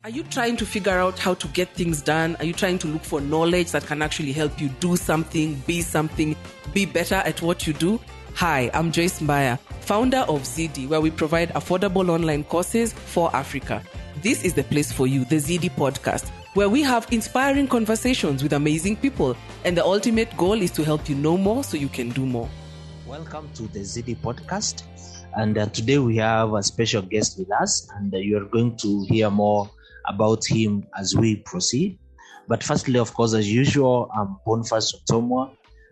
Are you trying to figure out how to get things done? Are you trying to look for knowledge that can actually help you do something, be better at what you do? Hi, I'm Joyce Mbaya, founder of ZD, where we provide affordable online courses for Africa. This is the place for you, the ZD podcast, where we have inspiring conversations with amazing people. And the ultimate goal is to help you know more so you can do more. Welcome to the ZD podcast. And today we have a special guest with us, and you are going to hear more about him as we proceed. But firstly, of course, as usual, I'm Boniface Otomwa.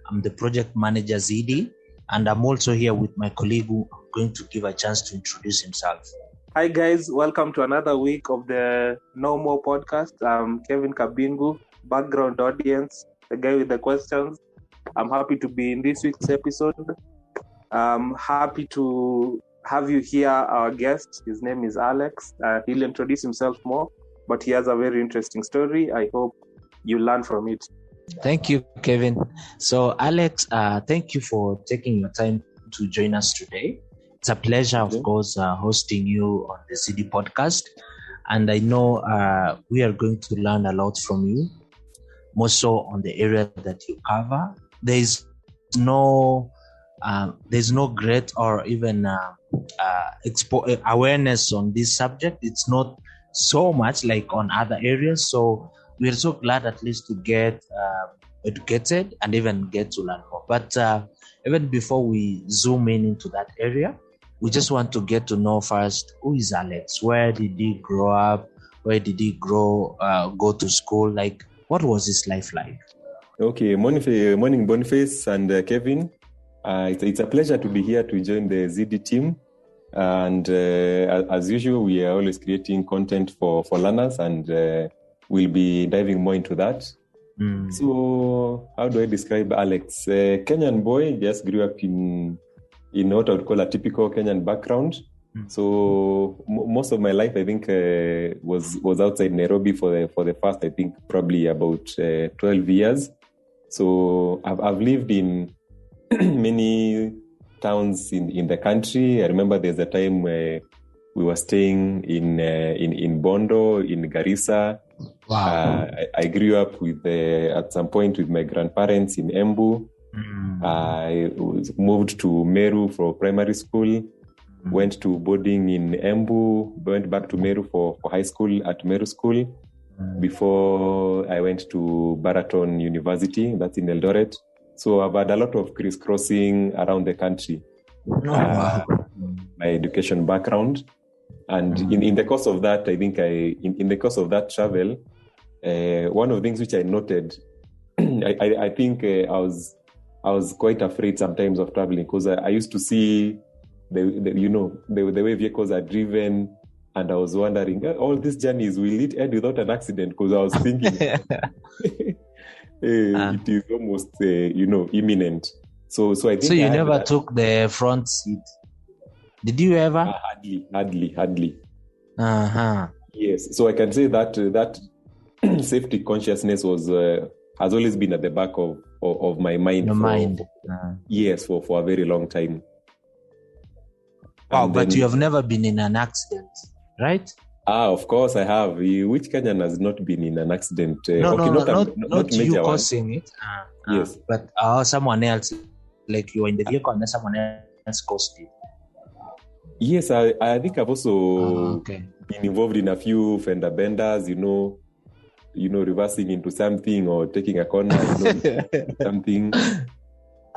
I'm the project manager ZD, and I'm also here with my colleague who I'm going to give a chance to introduce himself. Hi guys, welcome to another week of the No More podcast. I'm Kevin Kabingu, background audience, the guy with the questions. I'm happy to be in this week's episode. I'm happy to have you here, our guest. His name is Alex. He'll introduce himself more, but he has a very interesting story. I hope you learn from it. Thank you, Kevin. So, Alex, thank you for taking your time to join us today. It's a pleasure, of course, hosting you on the CD podcast. And I know we are going to learn a lot from you, more so on the area that you cover. There's no great or even awareness on this subject. It's not so much like on other areas. So we're so glad at least to get educated and even get to learn more. But even before we zoom into that area, we just want to get to know first, who is Alex? Where did he grow up? Where did he go to school? Like, what was his life like? Okay, morning Boniface and Kevin. It's a pleasure to be here to join the ZD team. And as usual, we are always creating content for learners, and we'll be diving more into that. So how do I describe Alex? Kenyan boy, just grew up in what I would call a typical Kenyan background. So most of my life, I think, was outside Nairobi for the first, I think, probably about 12 years. So I've lived in many towns in the country. I remember there's a time where we were staying in Bondo, in Garissa. Wow. I grew up at some point with my grandparents in Embu. I moved to Meru for primary school, went to boarding in Embu, went back to Meru for high school at Meru School, before I went to Baraton University, that's in Eldoret. So I've had a lot of crisscrossing around the country. My education background. And in the course of that, I think in the course of that travel, one of the things which I noted, I think I was quite afraid sometimes of traveling, because I used to see the way vehicles are driven, and I was wondering, all these journeys, will it end without an accident? Because I was thinking it is almost imminent. So I think. So you never took the front seat? Did you ever? Hardly. Yes. So I can say that safety consciousness has always been at the back of my mind. Your mind. Yes, for a very long time. Wow, but you have never been in an accident, right? Of course I have. Which Kenyan has not been in an accident? Not you causing it. Yes. But someone else, like you were in the vehicle and then someone else caused it. Yes, I think I've also been involved in a few fender benders, reversing into something or taking a corner, something.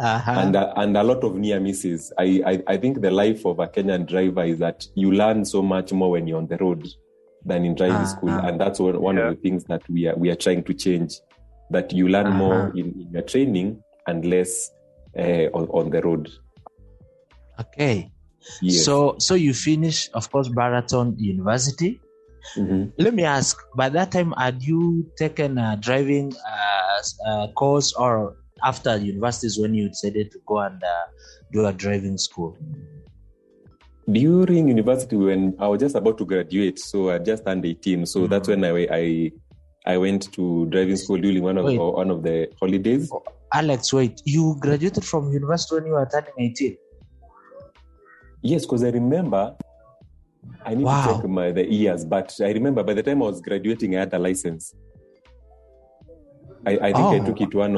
And a lot of near misses. I think the life of a Kenyan driver is that you learn so much more when you're on the road than in driving school, and that's one of the things that we are trying to change. That you learn more in your training and less on the road. Okay. Yes. So you finished, of course, Baraton University. Let me ask, by that time, had you taken a driving course, or after universities when you decided to go and do a driving school? During university, when I was just about to graduate, so I just turned 18. So that's when I went to driving school during one of the holidays. Alex, wait, you graduated from university when you were turning 18? Yes, because I remember I need to check the years, but I remember by the time I was graduating, I had a license. I think I took it one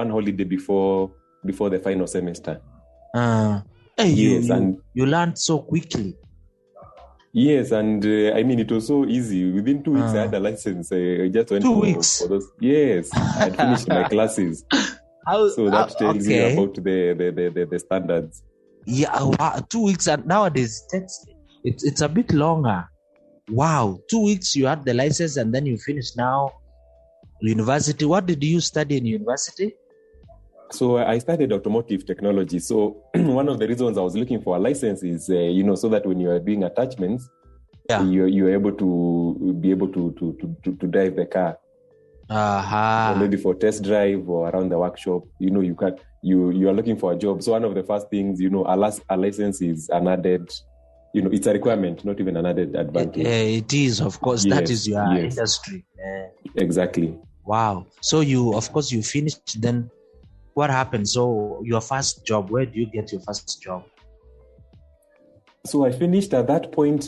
holiday before the final semester. You learned so quickly. Yes, and I mean, it was so easy. Within 2 weeks, I had a license. I just went 2 weeks. For those. Yes, I had finished my classes. So that tells you about the standards. Yeah, 2 weeks, and nowadays it's a bit longer. Wow, 2 weeks you had the license, and then you finished now. University. What did you study in university? So I studied automotive technology. So one of the reasons I was looking for a license is, so that when you are doing attachments, you're able to drive the car. Maybe for test drive or around the workshop. You are looking for a job. So one of the first things, a license is an added. It's a requirement, not even an added advantage. It is, of course. Yes, that is your industry. Exactly. Wow. So you finished. Then what happened? So your first job, where do you get your first job? So I finished at that point.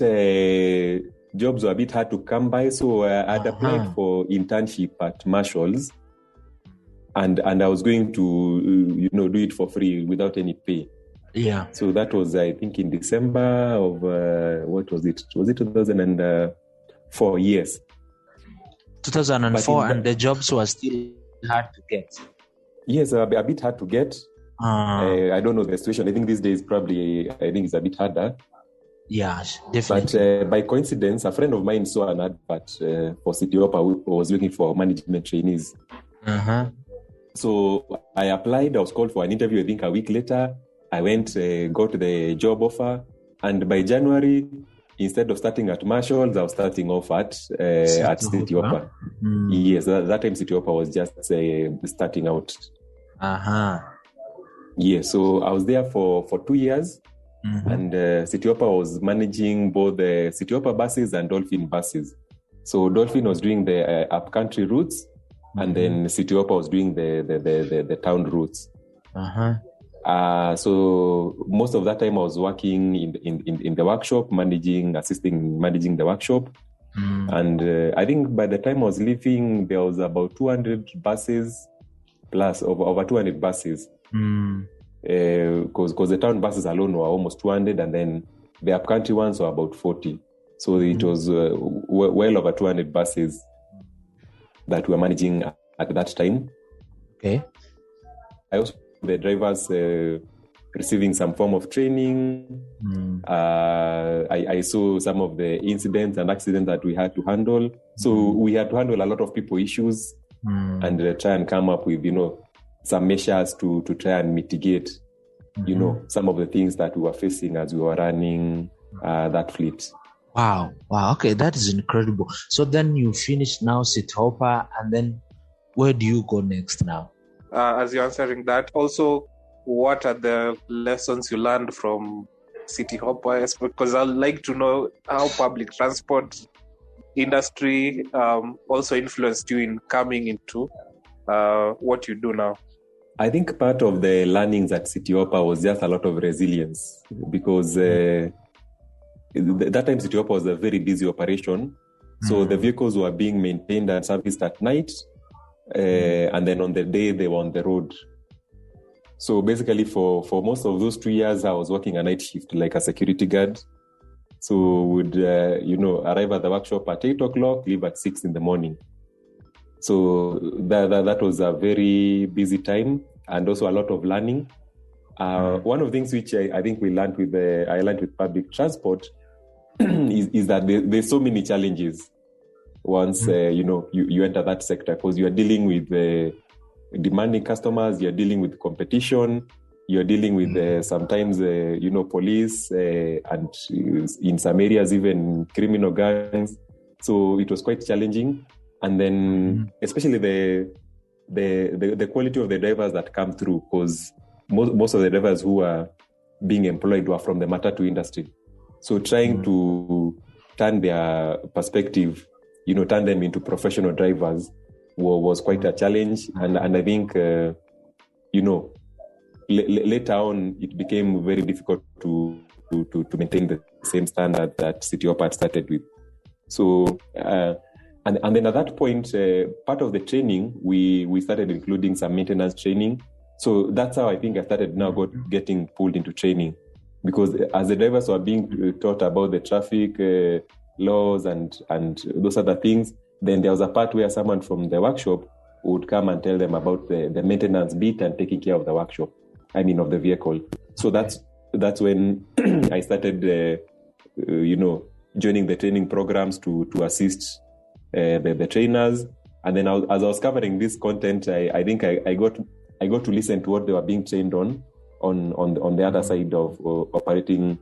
Jobs were a bit hard to come by. So I'd applied for internship at Marshall's. And I was going to, do it for free without any pay. Yeah. So that was, I think, in December of, what was it? Was it 2004? Yes. 2004, and the jobs were still hard to get. Yes, a bit hard to get. I don't know the situation. I think these days it's a bit harder. Yeah, definitely. But by coincidence, a friend of mine saw an advert for City Hopper who was looking for management trainees. So I applied. I was called for an interview. I think a week later, I went, got the job offer, and by January, instead of starting at Marshall's, I was starting off at City Hopper. Yes, that time City Hopper was just starting out. Yeah, so I was there for 2 years, and City Hopper was managing both the City Hopper buses and Dolphin buses. So Dolphin was doing the upcountry routes, and then City Hopper was doing the town routes. So most of that time I was working in the workshop, assisting managing the workshop. And I think by the time I was leaving, there was about 200 buses plus, over 200 buses. Because the town buses alone were almost 200, and then the upcountry ones were about 40. So it was well over 200 buses that we were managing at that time. Okay. I also the drivers receiving some form of training. I saw some of the incidents and accidents that we had to handle. So we had to handle a lot of people issues and try and come up with, some measures to try and mitigate, some of the things that we were facing as we were running that fleet. Wow. Okay, that is incredible. So then you finished now City Hopper, and then where do you go next now? As you're answering that, also, what are the lessons you learned from City Hopper? Because I'd like to know how public transport industry also influenced you in coming into what you do now. I think part of the learnings at City Hopper was just a lot of resilience, because that time City Hopper was a very busy operation. So the vehicles were being maintained and serviced at night. And then on the day they were on the road. So basically for most of those 2 years, I was working a night shift like a security guard. So would arrive at the workshop at 8:00, leave at 6 in the morning. So that was a very busy time, and also a lot of learning. One of the things which I think I learned with public transport is that there's so many challenges once you enter that sector, because you are dealing with demanding customers, you're dealing with competition, you're dealing with sometimes police and in some areas even criminal gangs. So it was quite challenging. And then especially the quality of the drivers that come through, because most of the drivers who are being employed were from the matatu industry. So trying to turn their perspective, turn them into professional drivers was quite a challenge. And I think, later on, it became very difficult to maintain same standard that City Hopper had started with. So, and then at that point, part of the training, we started including some maintenance training. So that's how I think I started now getting pulled into training, because as the drivers were being taught about the traffic laws and those other things, then there was a part where someone from the workshop would come and tell them about the maintenance bit and taking care of the workshop, of the vehicle. So that's when I started, joining the training programs to assist the trainers. And then as I was covering this content, I think I got to listen to what they were being trained on the other side of operating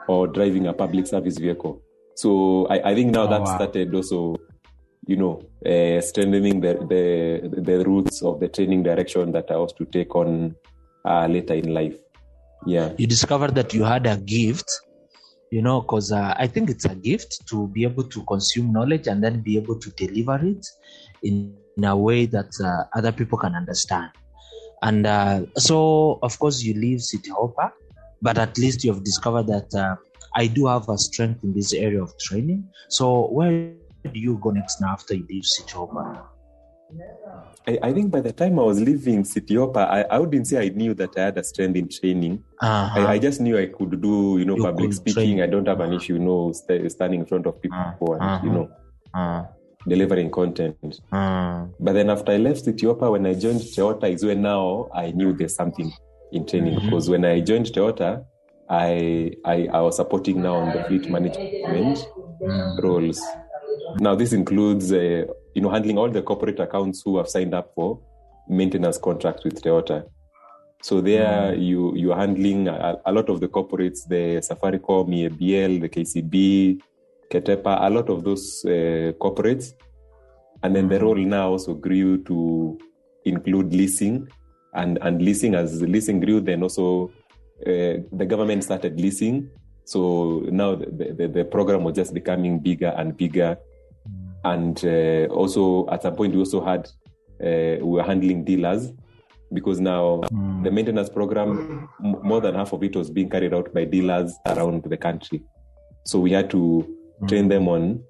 or driving a public service vehicle. So I think now started also, strengthening the roots of the training direction that I was to take on later in life. Yeah. You discovered that you had a gift, because I think it's a gift to be able to consume knowledge and then be able to deliver it in a way that other people can understand. And so, of course, you leave City Hopper, but at least you have discovered that I do have a strength in this area of training. So where do you go next now after you leave City Hopper? I think by the time I was leaving City Hopper, I wouldn't say I knew that I had a strength in training. I just knew I could do, public speaking. Train. I don't have an issue, standing in front of people and, delivering content. But then after I left City Hopper, when I joined Toyota is when now I knew there's something in training. Because when I joined Toyota, I was supporting now on the fleet management roles. Now this includes, handling all the corporate accounts who have signed up for maintenance contracts with Toyota. So there you are handling a lot of the corporates, the Safaricom, EABL, the KCB, Ketepa, a lot of those corporates. And then the role now also grew to include leasing. And leasing, as leasing grew, then also the government started leasing. So now the program was just becoming bigger and bigger. And also at some point we also had, we were handling dealers, because now the maintenance program, more than half of it was being carried out by dealers around the country. So we had to train them on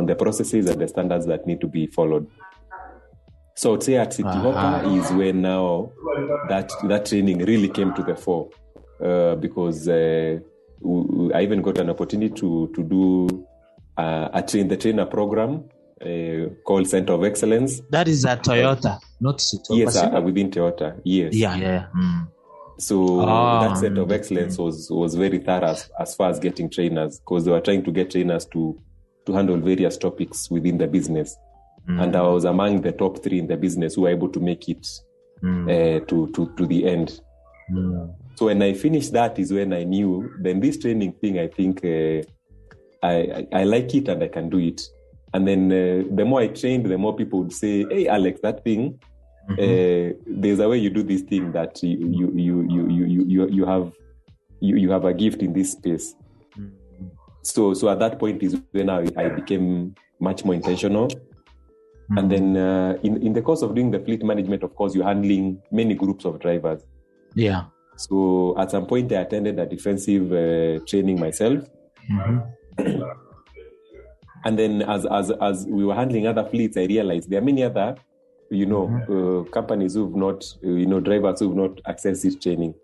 the processes and the standards that need to be followed. So I'd say at City Hopper is where now that training really came to the fore, because I even got an opportunity to do the trainer program called Center of Excellence. That is at Toyota, not City Hopper. Yes, within Toyota. Yes. Yeah. So that Center of Excellence was very thorough as far as getting trainers, because they were trying to get trainers to handle various topics within the business. And I was among the top 3 in the business who were able to make it to the end. So when I finished that is when I knew, then this training thing, I think I like it and I can do it. And then the more I trained, the more people would say, "Hey, Alex, that thing, there's a way you do this thing that you have a gift in this space." So at that point is when I became much more intentional. And then in the course of doing the fleet management, of course, you're handling many groups of drivers. Yeah. So at some point, I attended a defensive training myself. And then as we were handling other fleets, I realized there are many other, companies who've not, drivers who've not accessed this training.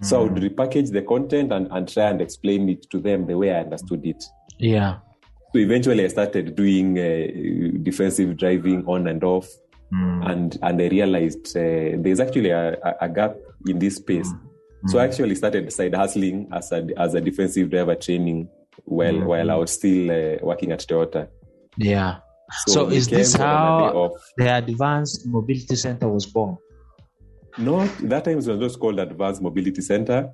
So I would repackage the content and try and explain it to them the way I understood it. Yeah. So eventually I started doing defensive driving on and off. And I realized there's actually a gap in this space. So I actually started side hustling as a defensive driver training while I was still working at Toyota. Yeah. So is this how the Advanced Mobility Center was born? No, that time it was just called Advanced Mobility Center.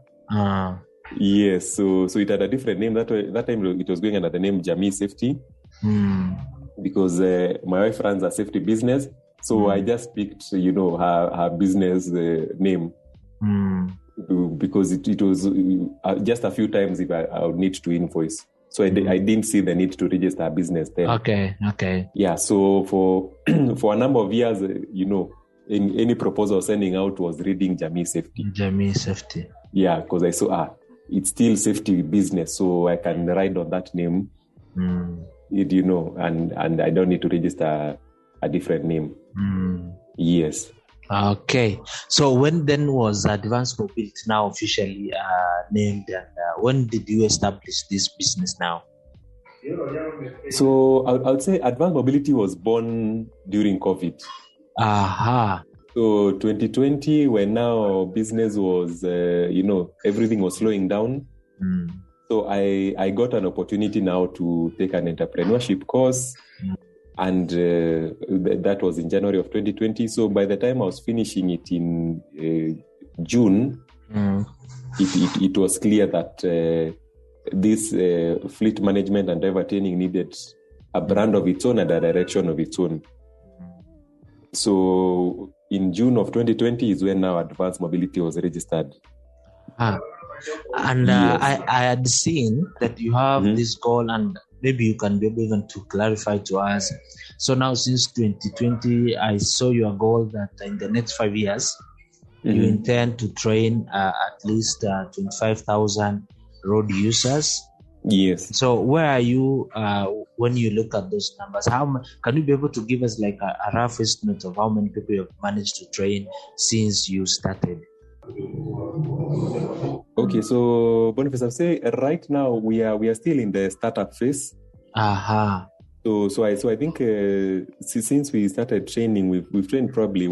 Yes, so it had a different name. That time it was going under the name Jamii Safety, because my wife runs a safety business. So I just picked, her business name, because it was just a few times if I would need to invoice. So I didn't see the need to register a business then. Okay. Yeah, so for a number of years, in any proposal sending out was reading Jamii Safety. Jamii Safety. Yeah, because I saw, it's still safety business, so I can ride on that name. And I don't need to register a different name. Yes. Okay. So when then was Advanced Mobility now officially named, and when did you establish this business now? So I would say Advanced Mobility was born during COVID. Aha. So 2020, when now business was, everything was slowing down. So I got an opportunity now to take an entrepreneurship course. And that was in January of 2020. So by the time I was finishing it in June, it was clear that this fleet management and driver training needed a brand of its own and a direction of its own. So in June of 2020 is when now Advanced Mobility was registered. And yes. I had seen that you have this goal, and maybe you can be able even to clarify to us. So now since 2020, I saw your goal that in the next 5 years, you intend to train at least 25,000 road users. Yes. So where are you when you look at those numbers? Can you be able to give us like a rough estimate of how many people you have managed to train since you started? Okay, so Boniface, I'll say right now we are still in the startup phase. Aha. So I think since we started training, we've trained probably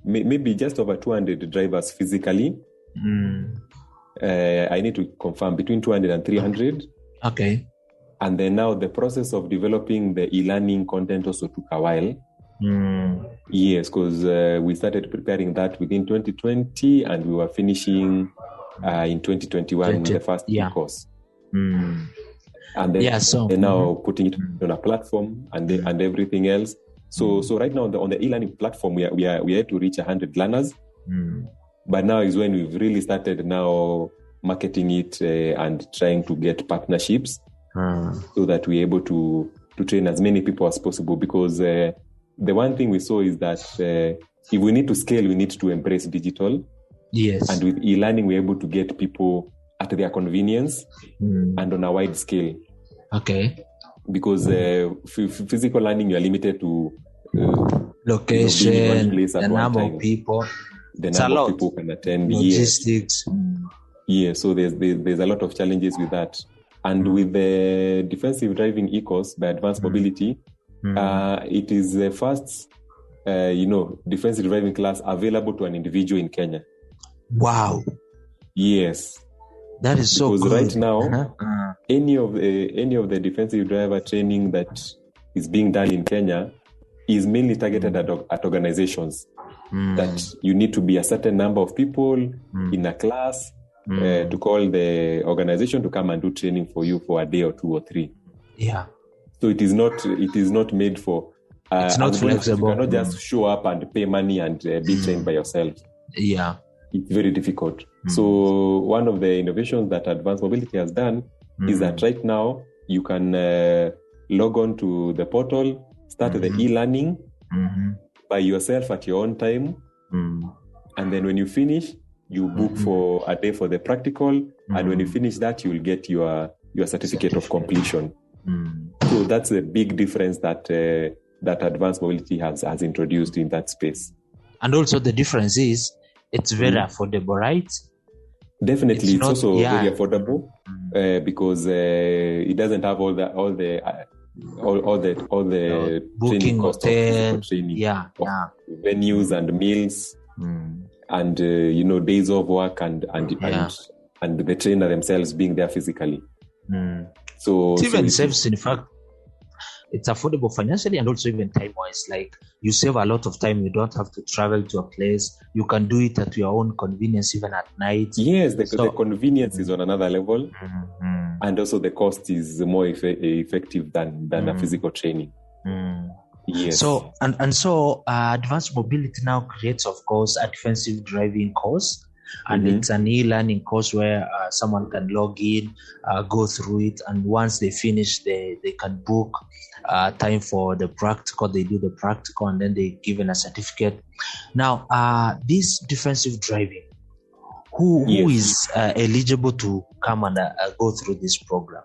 maybe just over 200 drivers physically. I need to confirm between 200 and 300. Okay. And then now the process of developing the e-learning content also took a while. Yes, because we started preparing that within 2020 and we were finishing in 2021 the first course. And then now putting it on a platform and everything else. So right now on the e-learning platform we are to reach 100 learners. But now is when we've really started now marketing it and trying to get partnerships so that we're able to train as many people as possible, because the one thing we saw is that if we need to scale, we need to embrace digital. Yes. And with e-learning, we're able to get people at their convenience and on a wide scale. Okay. Because physical learning, you're limited to location, the number of people. The number of people can attend. Logistics. Yeah, so there's a lot of challenges with that. And with the defensive driving e-course by Advanced Mobility, it is the first, defensive driving class available to an individual in Kenya. Wow. Yes. That is so good. Because right now, any of the defensive driver training that is being done in Kenya is mainly targeted at organizations. That you need to be a certain number of people in a class to call the organization to come and do training for you for a day or 2 or 3. Yeah. So it is not made for. It's not flexible. You cannot just show up and pay money and be trained by yourself. Yeah. It's very difficult. So one of the innovations that Advanced Mobility has done is that right now you can log on to the portal, start the e-learning by yourself at your own time. And then when you finish, you book for a day for the practical. And when you finish that, you will get your certificate of completion. So that's a big difference that Advanced Mobility has introduced in that space. And also the difference is it's very affordable, right? Definitely, it's also very affordable because it doesn't have all the booking costs hotel, of training, venues and meals, and days of work and the trainer themselves being there physically. So it even saves, in fact, it's affordable financially and also even time-wise. Like you save a lot of time. You don't have to travel to a place. You can do it at your own convenience, even at night. Yes, the convenience is on another level, and also the cost is more effective than a physical training. Yes. So so Advanced Mobility now creates, of course, a defensive driving course. And it's an e-learning course where someone can log in, go through it, and once they finish, they can book time for the practical. They do the practical, and then they're given a certificate. Now, this defensive driving, who Yes. is eligible to come and go through this program?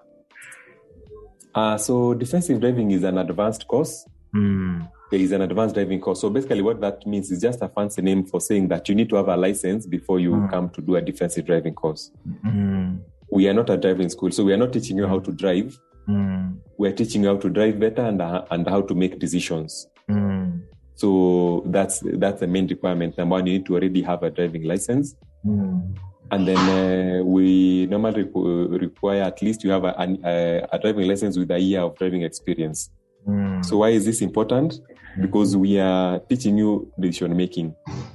So defensive driving is an advanced course. Mm. It is an advanced driving course. So basically what that means is just a fancy name for saying that you need to have a license before you come to do a defensive driving course. Mm. We are not a driving school, so we are not teaching you how to drive. Mm. We are teaching you how to drive better and how to make decisions. Mm. So that's the main requirement. Number one, you need to already have a driving license. Mm. And then we normally require at least you have a driving license with a year of driving experience. Mm. So why is this important? Because we are teaching you decision making.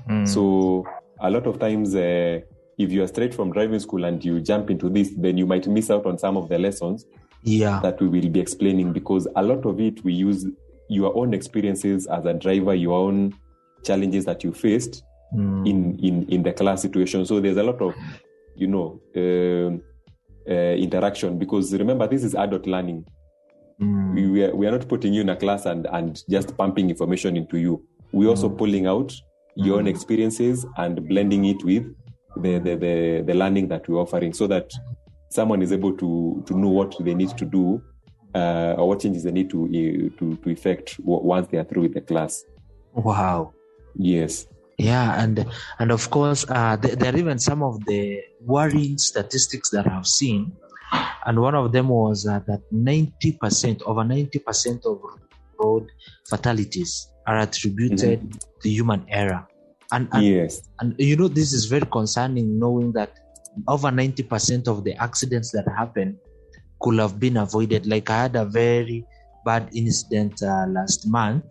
Mm. So a lot of times, if you are straight from driving school and you jump into this, then you might miss out on some of the lessons that we will be explaining, because a lot of it we use your own experiences as a driver, your own challenges that you faced in the class situation. So there's a lot of, interaction, because remember, this is adult learning. We are not putting you in a class and just pumping information into you. We're also pulling out your own experiences and blending it with the learning that we're offering, so that someone is able to know what they need to do or what changes they need to effect once they are through with the class. Wow. Yes. Yeah, and of course, there are even some of the worrying statistics that I've seen, and one of them was that over 90% of road fatalities are attributed to human error. And yes, and this is very concerning, knowing that over 90% of the accidents that happen could have been avoided. Like, I had a very bad incident last month.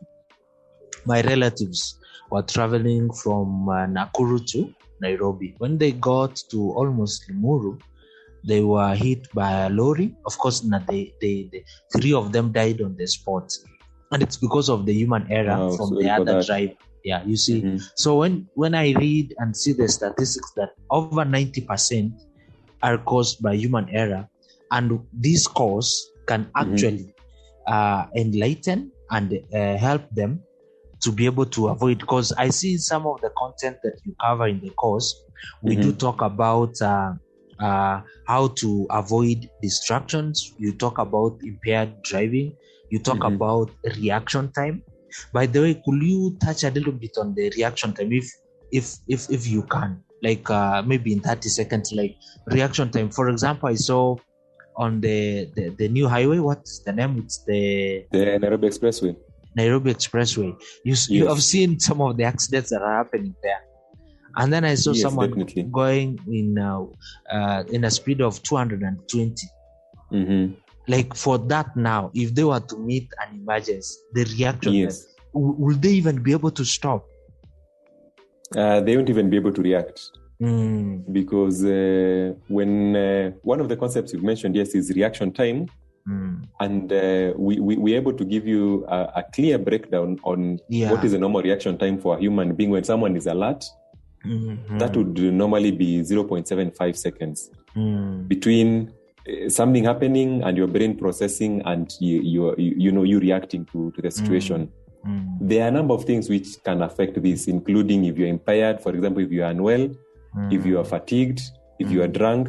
My relatives were traveling from Nakuru to Nairobi. When they got to almost Limuru, they were hit by a lorry. Of course, the three of them died on the spot. And it's because of the human error from the other driver. Yeah, you see. So when I read and see the statistics that over 90% are caused by human error, and this cause can actually enlighten and help them to be able to avoid, because I see some of the content that you cover in the course, we do talk about how to avoid distractions. You talk about impaired driving. You talk about reaction time. By the way, could you touch a little bit on the reaction time, if you can, like maybe in 30 seconds, like reaction time? For example, I saw on the new highway, what's the name? It's the Nairobi Expressway. Nairobi Expressway. You have seen some of the accidents that are happening there. And then I saw someone going in a speed of 220. Like, for that now, if they were to meet an emergency, the reaction, will they even be able to stop? They won't even be able to react. Because when one of the concepts you've mentioned, is reaction time. And we're able to give you a clear breakdown on what is a normal reaction time for a human being when someone is alert. That would normally be 0.75 seconds between something happening and your brain processing and you reacting to the situation. There are a number of things which can affect this, including if you're impaired, for example, if you are unwell, if you are fatigued, if you are drunk,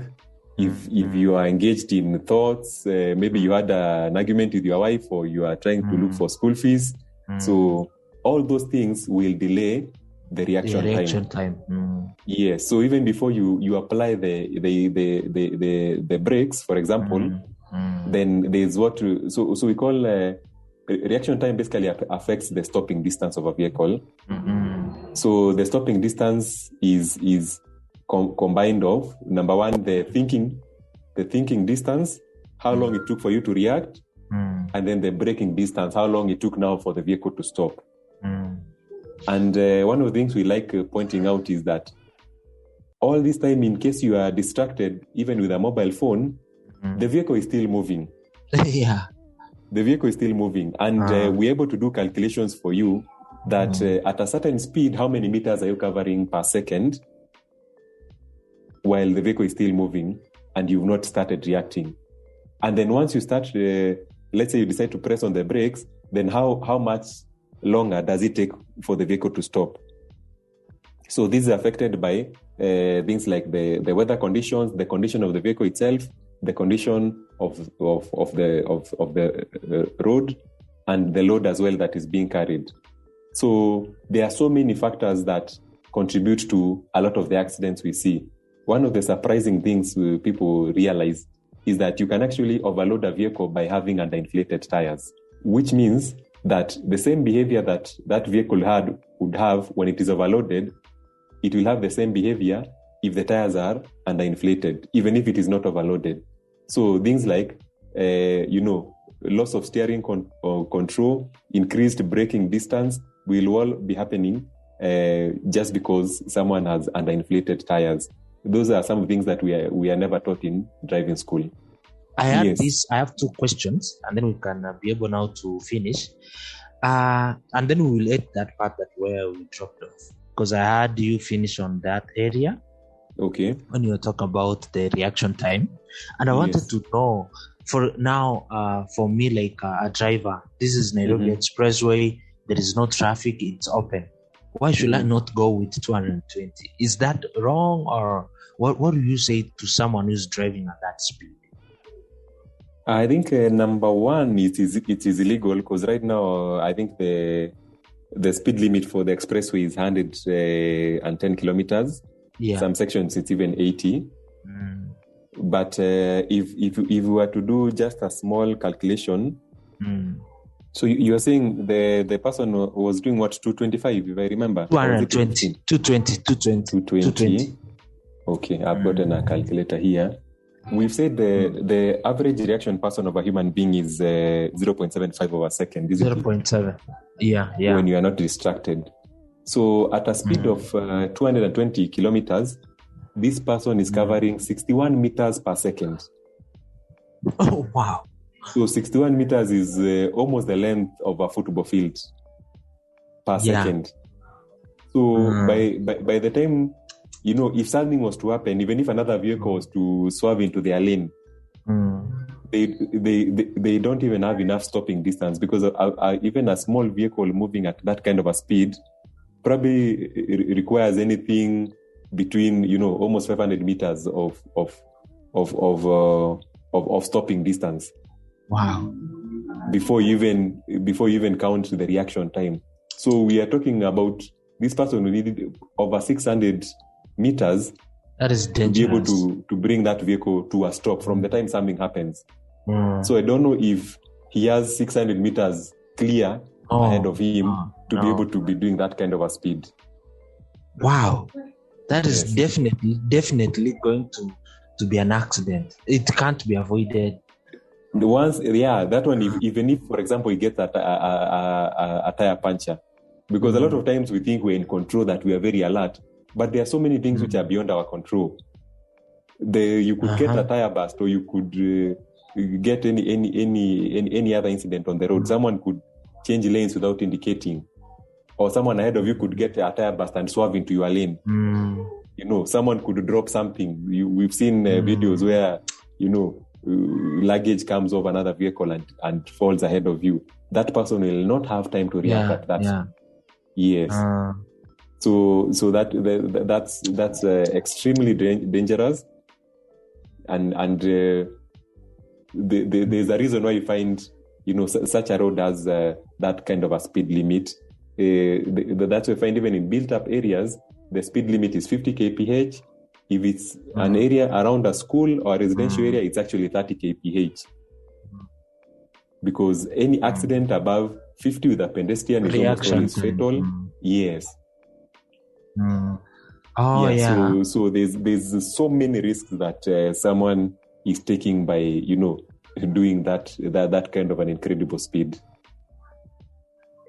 if you are engaged in thoughts, maybe you had an argument with your wife, or you are trying to look for school fees. So all those things will delay the reaction time. Yes. So even before you apply the brakes, for example, then there's so we call reaction time. Basically affects the stopping distance of a vehicle. So the stopping distance is combined of, number one, the thinking distance, how long it took for you to react, and then the braking distance, how long it took now for the vehicle to stop. And one of the things we like pointing out is that all this time, in case you are distracted, even with a mobile phone, the vehicle is still moving. The vehicle is still moving. And we're able to do calculations for you that at a certain speed, how many meters are you covering per second while the vehicle is still moving and you've not started reacting. And then once you start, let's say you decide to press on the brakes, then how much longer does it take for the vehicle to stop? So this is affected by things like the weather conditions, the condition of the vehicle itself, the condition of the road, and the load as well that is being carried. So there are so many factors that contribute to a lot of the accidents we see. One of the surprising things people realize is that you can actually overload a vehicle by having underinflated tires, which means that the same behavior that that vehicle would have when it is overloaded, it will have the same behavior if the tires are underinflated, even if it is not overloaded. So things like, loss of steering control, increased braking distance will all be happening just because someone has underinflated tires. Those are some things that we are never taught in driving school. I have two questions, and then we can be able now to finish. And then we will end that part where we dropped off, because I had you finish on that area. Okay. When you were talking about the reaction time, and I wanted to know, for now, for me, like a driver, this is Nairobi Expressway. There is no traffic; it's open. Why should I not go with 220? Is that wrong, or what do you say to someone who's driving at that speed? I think number one, it is illegal, because right now I think the speed limit for the expressway is 110 kilometers. Yeah. Some sections it's even 80. But if we were to do just a small calculation, so you are saying the person was doing what, 225, if I remember? 220. Okay, I've gotten a calculator here. We've said the average reaction person of a human being is 0.75 over a second. 0.7. Yeah. When you are not distracted. So at a speed of 220 kilometers, this person is covering 61 meters per second. Oh, wow. So 61 meters is almost the length of a football field per second. So by the time, if something was to happen, even if another vehicle was to swerve into their lane, they don't even have enough stopping distance, because even a small vehicle moving at that kind of a speed probably requires anything between almost 500 meters of stopping distance. Wow! Before you even count the reaction time. So we are talking about this person who needed over 600 meters. That is dangerous. To be able to bring that vehicle to a stop from the time something happens. So I don't know if he has 600 meters clear ahead of him to be able to be doing that kind of a speed. Wow. That is definitely going to be an accident. It can't be avoided. That one, even if, for example, he gets a tire puncture, because a lot of times we think we're in control, that we are very alert, but there are so many things which are beyond our control. You could get a tire burst, or you could get any other incident on the road. Someone could change lanes without indicating, or someone ahead of you could get a tire burst and swerve into your lane. Someone could drop something. We've seen videos where luggage comes over another vehicle and falls ahead of you. That person will not have time to react at that. Yes. So that's extremely dangerous, and there's a reason why you find such a road has that kind of a speed limit. That's why you find even in built up areas the speed limit is 50 kph. If it's an area around a school or a residential area, it's actually 30 kph. Because any accident above 50 with a pedestrian is almost fatal. Yes. So there's so many risks that someone is taking by doing that kind of an incredible speed.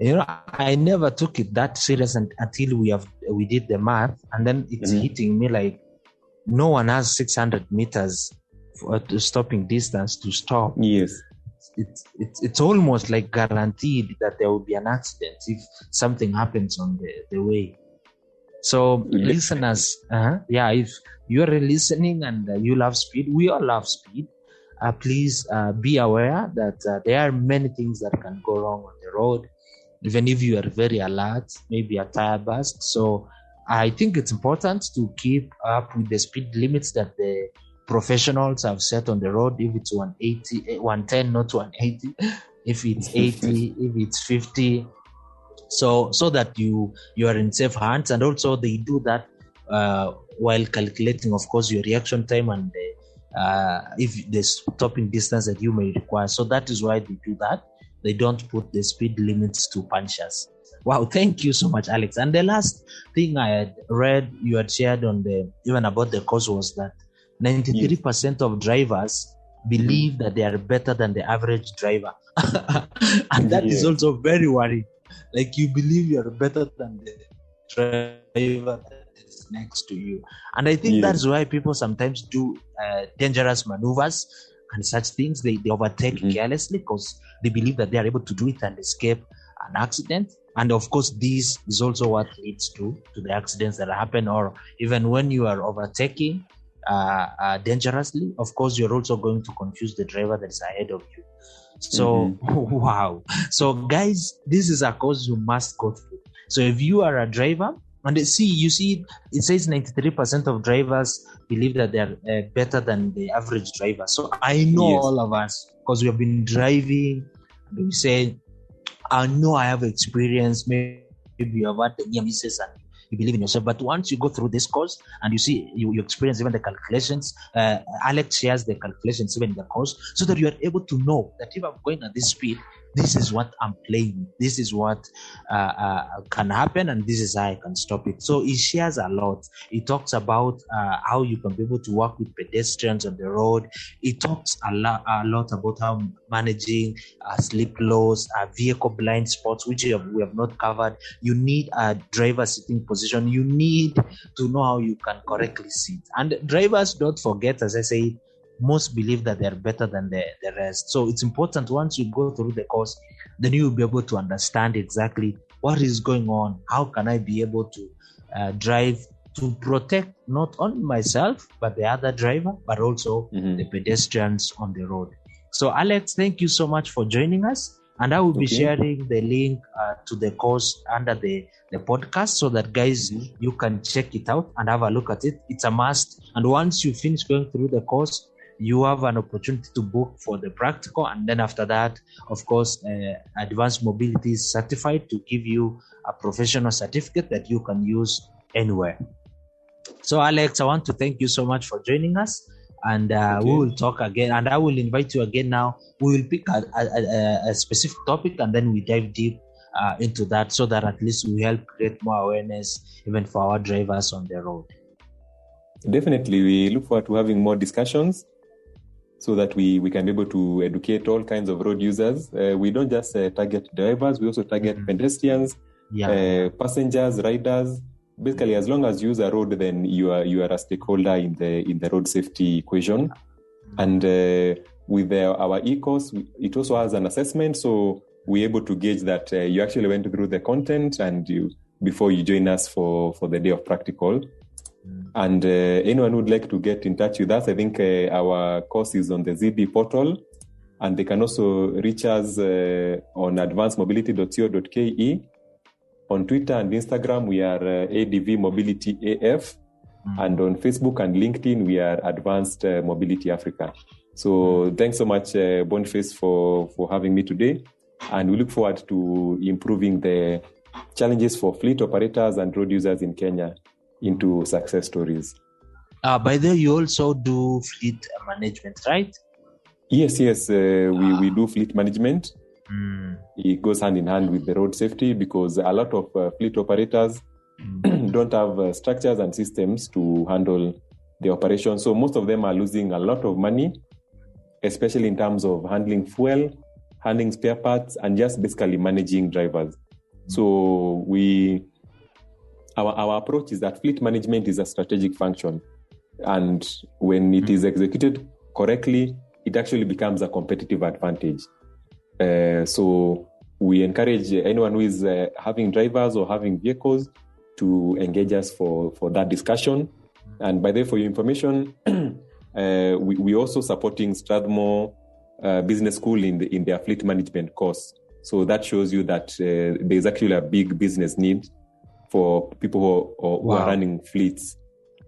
I never took it that serious until we did the math, and then it's hitting me like no one has 600 meters for stopping distance to stop. Yes. It's almost like guaranteed that there will be an accident if something happens on the way. So listeners, if you are listening and you love speed, we all love speed. Please be aware that there are many things that can go wrong on the road. Even if you are very alert, maybe a tire burst. So I think it's important to keep up with the speed limits that the professionals have set on the road. If it's 180, 110, not 180. If it's 80, if it's 50. So that you are in safe hands. And also they do that while calculating, of course, your reaction time and if the stopping distance that you may require. So that is why they do that. They don't put the speed limits to punchers. Wow, thank you so much, Alex. And the last thing I had read, you had shared on even about the cause, was that 93% of drivers believe that they are better than the average driver. And that is also very worrying. Like, you believe you're better than the driver that is next to you. And I think that's why people sometimes do dangerous maneuvers and such things. They overtake carelessly because they believe that they are able to do it and escape an accident. And of course, this is also what leads to the accidents that happen. Or even when you are overtaking dangerously, of course, you're also going to confuse the driver that is ahead of you. So, wow. So, guys, this is a course you must go through. So, if you are a driver, and it says 93% of drivers believe that they are better than the average driver. So, I know all of us, because we have been driving, and we say, I know I have experience, maybe you have had the near misses and you believe in yourself. But once you go through this course and you see, you experience even the calculations, Alex shares the calculations even in the course, so that you are able to know that if I'm going at this speed, this is what I'm playing with. This is what can happen, and this is how I can stop it. So he shares a lot. He talks about how you can be able to work with pedestrians on the road. He talks a lot about how managing sleep loss, vehicle blind spots, which we have not covered. You need a driver sitting position. You need to know how you can correctly sit. And drivers, don't forget, as I say, most believe that they're better than the rest. So it's important, once you go through the course, then you'll be able to understand exactly what is going on. How can I be able to drive to protect not only myself, but the other driver, but also the pedestrians on the road. So Alex, thank you so much for joining us. And I will be sharing the link to the course under the podcast, so that, guys, you can check it out and have a look at it. It's a must. And once you finish going through the course, you have an opportunity to book for the practical. And then after that, of course, Advanced Mobility is certified to give you a professional certificate that you can use anywhere. So Alex, I want to thank you so much for joining us. And we will talk again. And I will invite you again now. We will pick a specific topic, and then we dive deep into that, so that at least we help create more awareness even for our drivers on the road. Definitely. We look forward to having more discussions, so that we can be able to educate all kinds of road users. We don't just target drivers, we also target pedestrians, passengers, riders. Basically, as long as you use a road, then you are a stakeholder in the road safety equation. And with our e-course, it also has an assessment, so we're able to gauge that you actually went through the content and before you join us for the day of practical. And anyone who would like to get in touch with us, I think our course is on the ZB portal, and they can also reach us on advancedmobility.co.ke. On Twitter and Instagram, we are ADV Mobility AF, and on Facebook and LinkedIn, we are Advanced Mobility Africa. So thanks so much, Boniface, for having me today, and we look forward to improving the challenges for fleet operators and road users in Kenya into success stories. By the way, you also do fleet management, right? Yes. We do fleet management. It goes hand in hand with the road safety, because a lot of fleet operators don't have structures and systems to handle the operation. So most of them are losing a lot of money, especially in terms of handling fuel, handling spare parts, and just basically managing drivers. So our approach is that fleet management is a strategic function, and when it is executed correctly, it actually becomes a competitive advantage. So we encourage anyone who is having drivers or having vehicles to engage us for that discussion. And by the way, for your information, we also supporting Strathmore Business School in their fleet management course. So that shows you that there is actually a big business need for people who are running fleets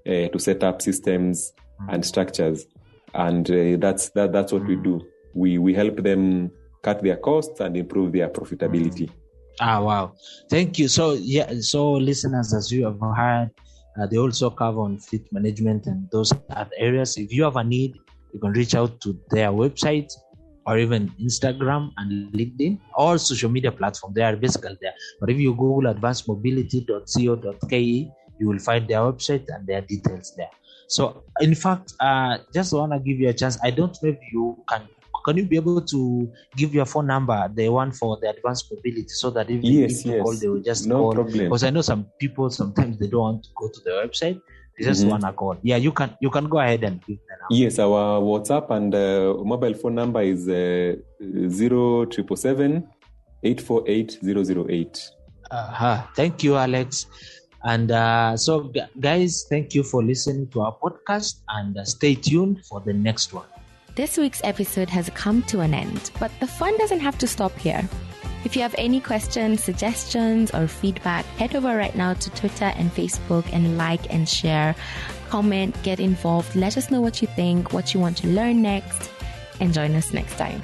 to set up systems and structures. And that's what we do. We help them cut their costs and improve their profitability. Wow. Thank you. So listeners, as you have heard, they also cover on fleet management and those other areas. If you have a need, you can reach out to their website or even Instagram and LinkedIn or social media platform. They are basically there. But if you Google advancedmobility.co.ke, you will find their website and their details there. So, in fact, just want to give you a chance. I don't know if you can you be able to give your phone number, the one for the advanced mobility, so that if you call, they will just call. Problem. Because I know some people, sometimes they don't want to go to the website. They just want to call. Yeah, you can go ahead and give them. Yes, our WhatsApp and mobile phone number is 0777 848 008. Thank you, Alex. And so, guys, thank you for listening to our podcast, and stay tuned for the next one. This week's episode has come to an end, but the fun doesn't have to stop here. If you have any questions, suggestions, or feedback, head over right now to Twitter and Facebook and like and share, comment, get involved. Let us know what you think, what you want to learn next, and join us next time.